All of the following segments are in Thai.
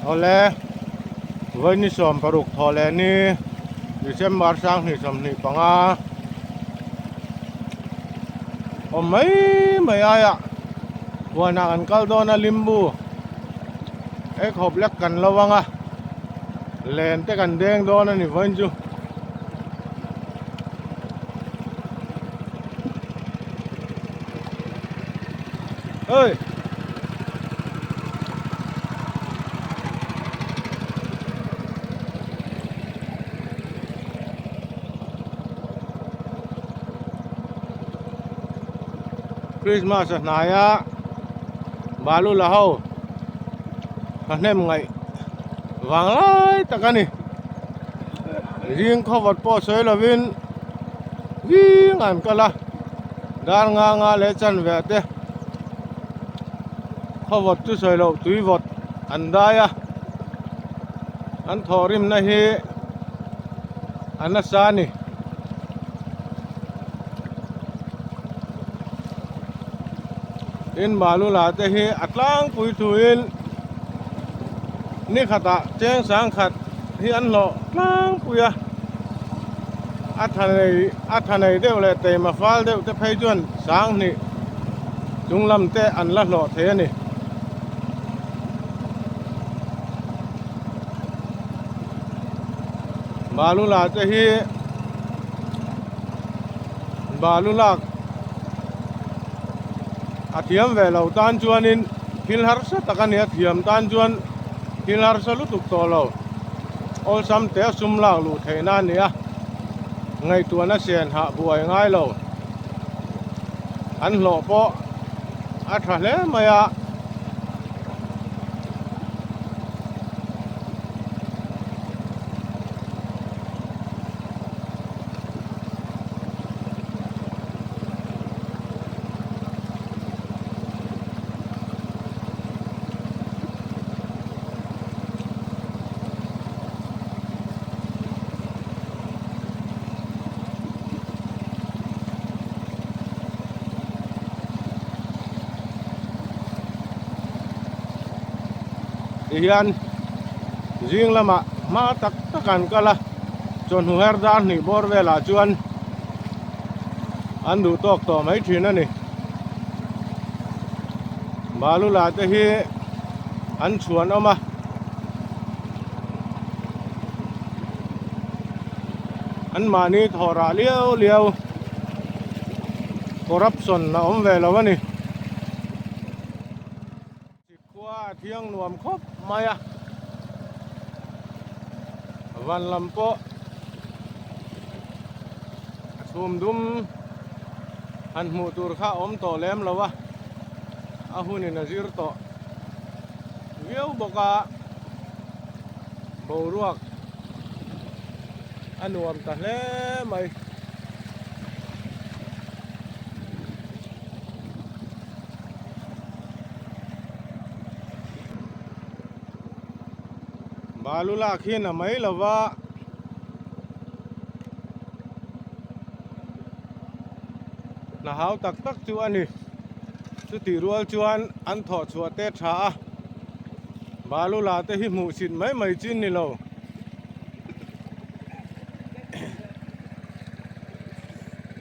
ole với ni som paruk thole ni December sang ni som ni panga mấy mấy ai ạ vừa nào ăn câu đó là limbu ek hộp lắc cần lâu văng à lên tới cần đen đó là ni vẫn chưa ơi Christmas này á balu là hậu anh em ngày vàng lại tất cả này riêng khó vật po sấy là viên riêng ăn cả là đang ngang lẽ chân về thế khó vật tu sấy lâu túi vật ăn đai à ăn thò rim này ăn nó xa nè in balu là thế hi atlang pui thuin ni khata cheng sang khat hi an lo lang puya athanei deu le te ma fal deu te phei chuan sang ni chunglam te an la lo the ni balu la te hi balu la athiam ve lo tan chuan in thil har sa takani athiam tan chuan thil har sa lutuk to lo ol sam te sum lak lu theina nia ngai tuana sian ha buai ngai lo an lo po a tha hle maya hian riêng lama ma tak takan kala chon hu her dan ni bor vela chuan an du tok to mai thin ani balu la te hi an chuan oma an mani thora liao liao corruption na om ve lo ani thiang nuam khop maya van lampo sum dum han mu tur kha om to lem lawa ahuni nazir to viau boka boruak anuam ta hle mai balu la khi na mai lawa na hau tak tak chu ani chu ti rual chuan an tho chua te tha balu la te hi mu sin mai mai chin ni lo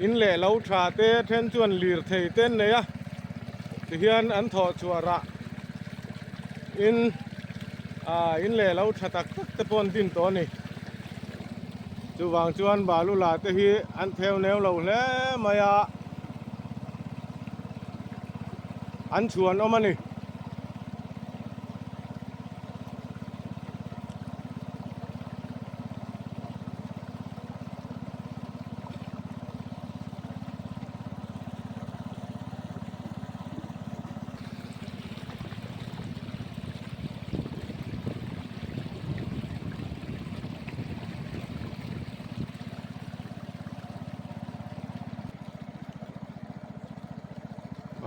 in le lo tha te then chuan lir thei ten ne ya ti hian an tho chua ra in le lo tha tak tak te pon tin to ni chu wang chuan balu la te hi an theo neu lo hle maya an chuan omani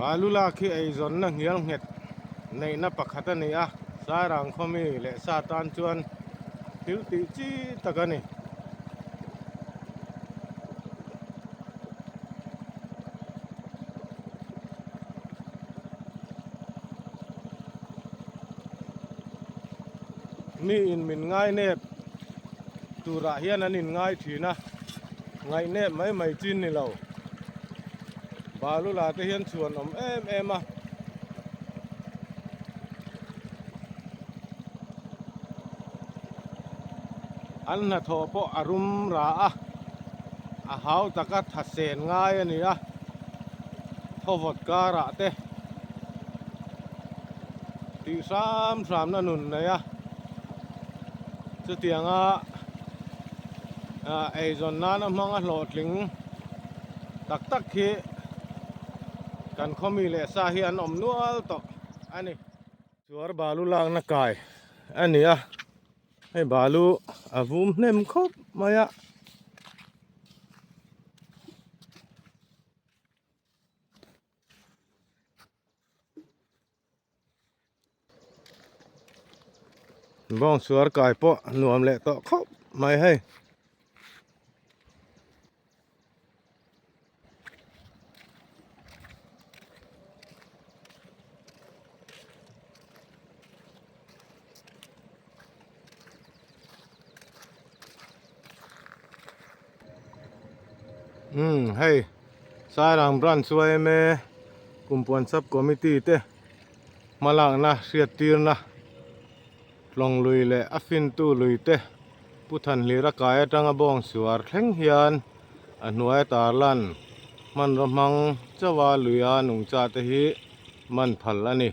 balu la khi ai zon na ngial nget nei na pakhata ni a sarang khomi le sa tan chuan til ti chi takani มีอินมินง่ายเนบตุระเฮียนันอินง่ายทีนะง่ายเนบไม่จีนนี่เราบาลุลาเทียนชวนเอ็มอันน่ะทอปออารุมราอาหาวตะกัดทัดเสนง่ายนี่อะทอวอดการะเตตีสามนั่นนุ่นเนี่ยจะเตียงไอจอนนั้นมังหลอดลิงตักขี้กันเขามีเลสาเฮียนนัวต่ออันนี้ชัวร์บาลูลางนักไก่อันนี้ให้บาลูวุ้มเนมครบมายะบ้องชัวร์ไก่ปะหนวมเละต่อครบไม่ให้ให้สายรางบรันสวยเมกุมปวนซับคอมมิตี้เตมาลังนะเสียตีร์นะลงลุยเลยอฟินตูลุยเตผู้ทันลีระกายจังบ้องสวรเพ่งเฮียนอันหน่วยตาลันมันรมังจะว่าลุยาหนุ่งจาตหิมันพัลอันนี้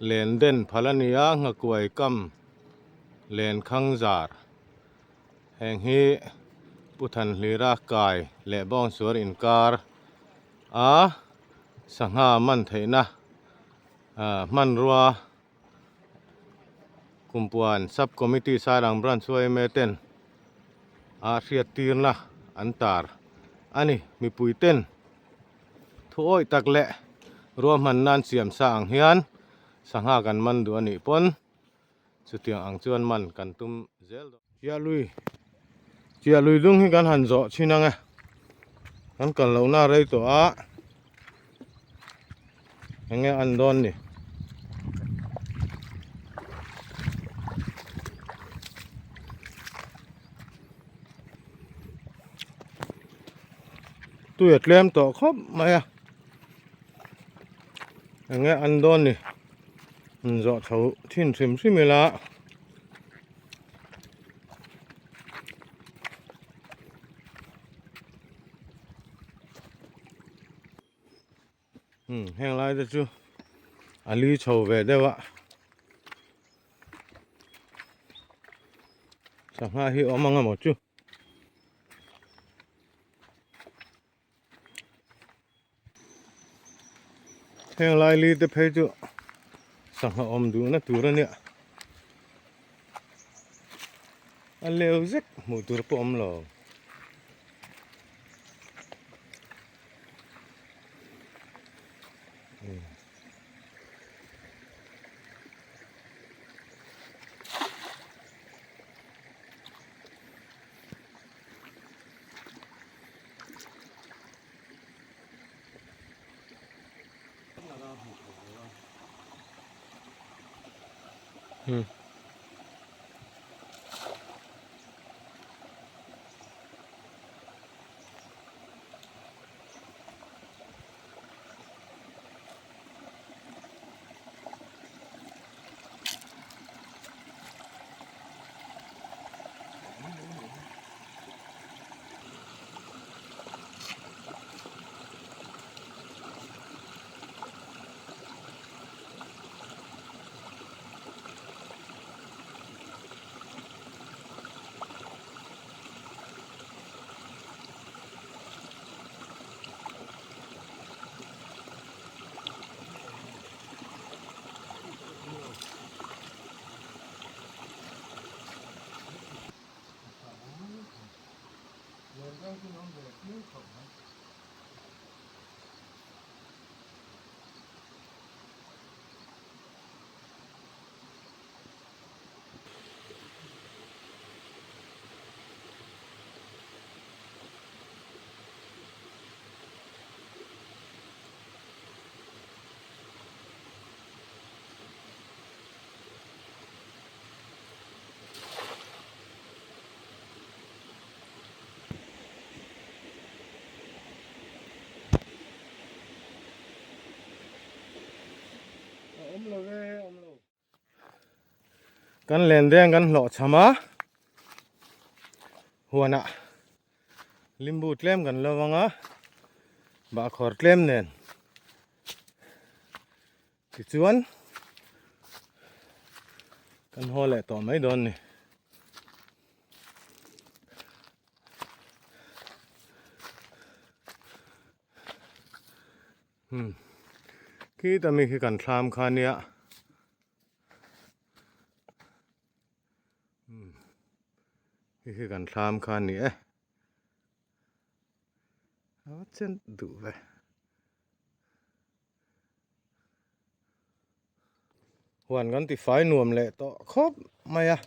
เลนเด่นพัลอันนี้งะกวยกำเลนขังจาร์แห่งฮีผู้ทันลีระกายและบ้องสวรอินการสังหามันเถนะมันรัวกุมปวนซับคอมมิตี้สายรังบรันช่วยเมเต้นเสียตีร์นะอันตาร์อันนี้มีปุยเต้นถ้วยตักเละรวมมันนานเสียมสางเฮียนสังหากันมันดูอันนี้ปนสุดที่อังจวนมันกันตุ้มเจลเจียลุยดุงให้กันหันโจชินังกันกันเหล่าหน้าไรตัวยังไงอันโดนนี่ตัวเอ็ดเลี้ยมต่อครบไหมยังไงอันโดนนี่มันโจเขาทิ้งเสียมซิเมล่าแห้งไรเด้อจูอันนี้โชว์เวดได้วะสังหาฮิอมังหมดจูแห้งไรลีเดเพจูสังหาอมดูนะตัวเนี่ยอันเลวซิกหมูตัวปอมหรอ กันเล่นแดงกันหล่อชะมาหัวน่ะลิมบูเตลมกันระวังอ่ะบาขอดเตลมเนี่ยติดชวนกันหัวแหละต่อไม่โดนนี่คือแต่มีคือกันทามคาเนี้ยคือกันทามคาเนี้ยเอาเช่นดูไปหวนกันติดไฟหน่วมเลยต่อครบไม่อะ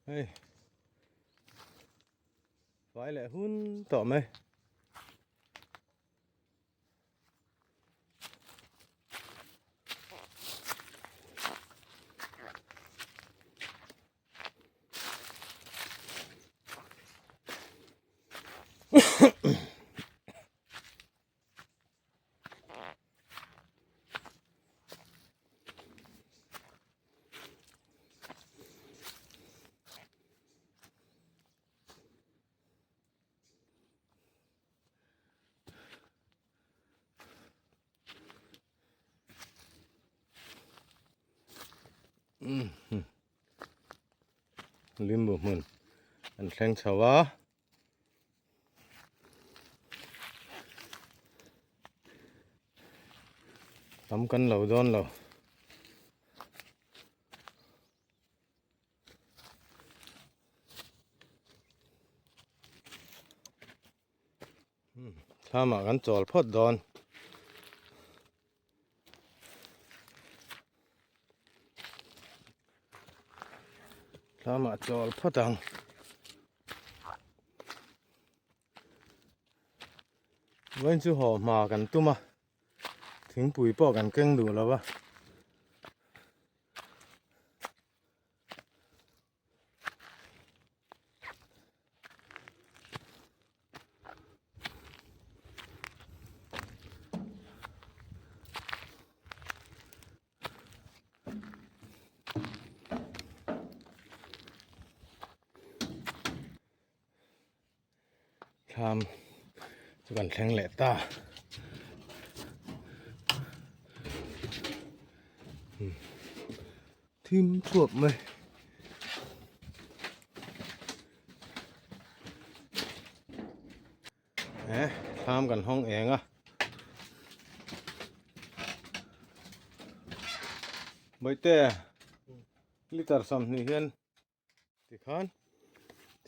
เฮ้ยไฟแหละหุ้นต่อไหมลิมบุมันอันแข็งชาวะทำกันเหล่าโดนเหล่าถ้ามากันจอลพอดโดนถ้ามาจอลพอดังวันจู่หอมากันตุ้มะถึงปุ๋ยปอกันเก่งดูแล้ววะทำจะกันแข็งแหละตาทิมพวบไหมทำกันห้องเองอ่ะใบเตะลิตรซ้ำนี่เห็นที่ขัน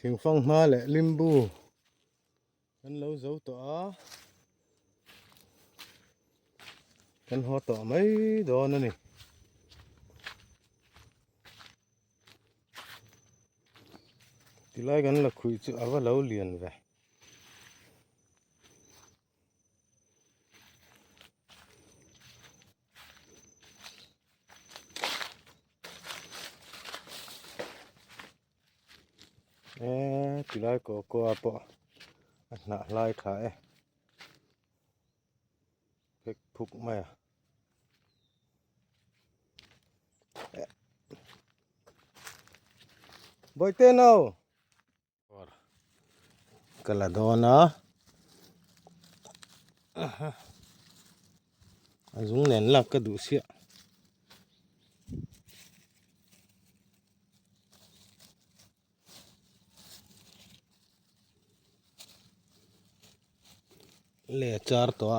ถึงฟังมาแหละลิมบูกันเราเจ้าตัวกันหัวต่อไม่โดนนะนี่ที่ไล่กันละคุยจะเอาว่าเราเรียนไปที่ไล่ก็ปะหน้าไล่ขายเพ็กพุกไหมบอยเต้นเอากระโดดนะจุงเน้นหลักก็ดูเสียเล่จาร์ตัว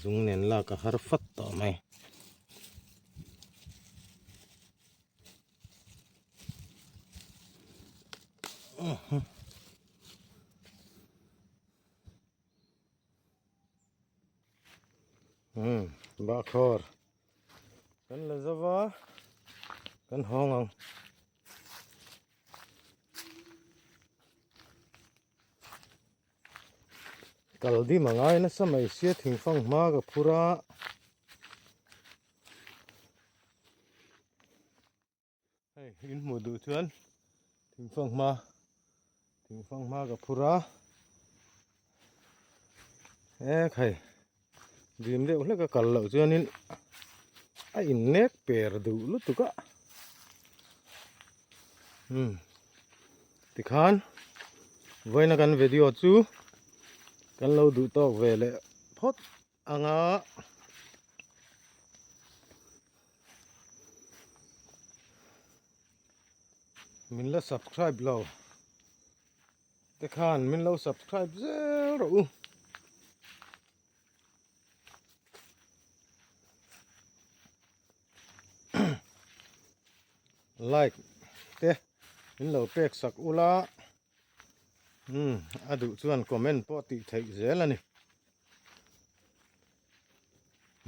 จุงเน้นหลักก็หาฟัดต่อไหมบ้าคอร์กันละจ้าวะกันห้องกัลดีมังไงนะสมัยเสียถึงฟังมากับพูระให้อินหมูดูชวนถึงฟังมากับพูระใคร dim deuh hleka kal lo chuanin a in nek per duh lutuka tikhan voina kan video chu kan lo duh tok ve le phot anga min la subscribe lo tikhan min lo subscribe zero like te min lo pek sak ula adu chuan comment po ti thei zel ani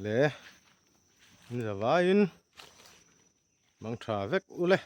le ni zawain mang tha vek ule